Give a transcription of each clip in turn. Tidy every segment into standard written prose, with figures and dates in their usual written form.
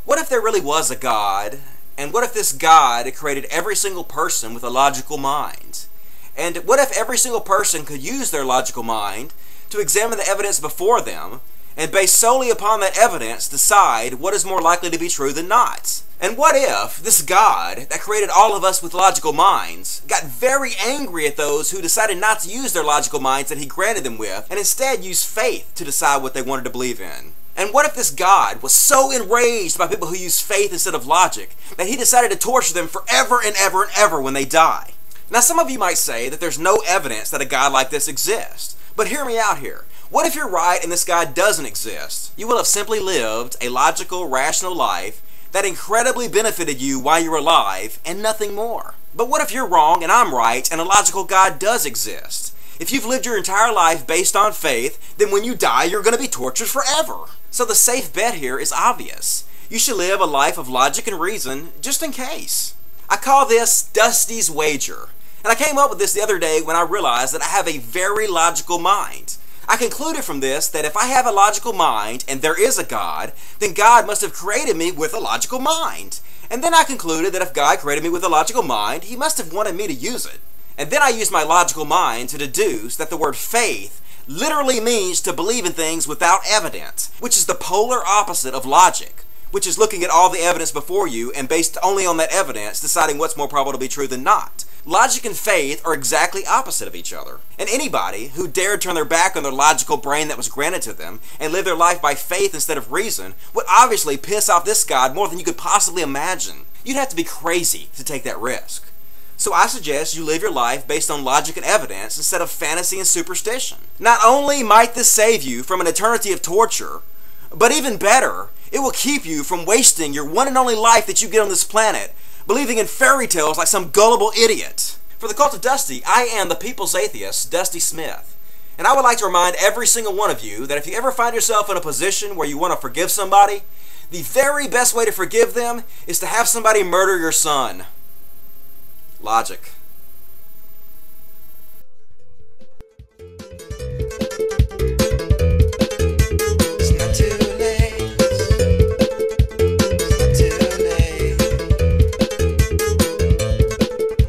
What if there really was a God, and what if this God created every single person with a logical mind? And what if every single person could use their logical mind to examine the evidence before them, and based solely upon that evidence decide what is more likely to be true than not? And what if this God that created all of us with logical minds got very angry at those who decided not to use their logical minds that he granted them with, and instead used faith to decide what they wanted to believe in? And what if this God was so enraged by people who use faith instead of logic that he decided to torture them forever and ever and ever when they die? Now, some of you might say that there's no evidence that a God like this exists. But hear me out here. What if you're right and this God doesn't exist? You will have simply lived a logical, rational life that incredibly benefited you while you were alive and nothing more. But what if you're wrong and I'm right and a logical God does exist? If you've lived your entire life based on faith, then when you die, you're going to be tortured forever. So the safe bet here is obvious. You should live a life of logic and reason just in case. I call this Dusty's Wager. And I came up with this the other day when I realized that I have a very logical mind. I concluded from this that if I have a logical mind and there is a God, then God must have created me with a logical mind. And then I concluded that if God created me with a logical mind, he must have wanted me to use it. And then I used my logical mind to deduce that the word faith literally means to believe in things without evidence, which is the polar opposite of logic, which is looking at all the evidence before you and based only on that evidence deciding what's more probable to be true than not. Logic and faith are exactly opposite of each other. And anybody who dared turn their back on their logical brain that was granted to them and live their life by faith instead of reason would obviously piss off this God more than you could possibly imagine. You'd have to be crazy to take that risk. So I suggest you live your life based on logic and evidence instead of fantasy and superstition. Not only might this save you from an eternity of torture, but even better, it will keep you from wasting your one and only life that you get on this planet believing in fairy tales like some gullible idiot. For the Cult of Dusty, I am the People's Atheist, Dusty Smith. And I would like to remind every single one of you that if you ever find yourself in a position where you want to forgive somebody, the very best way to forgive them is to have somebody murder your son. Logic.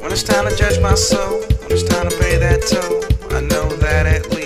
When it's time to judge my soul, when it's time to pay that toll, I know that at least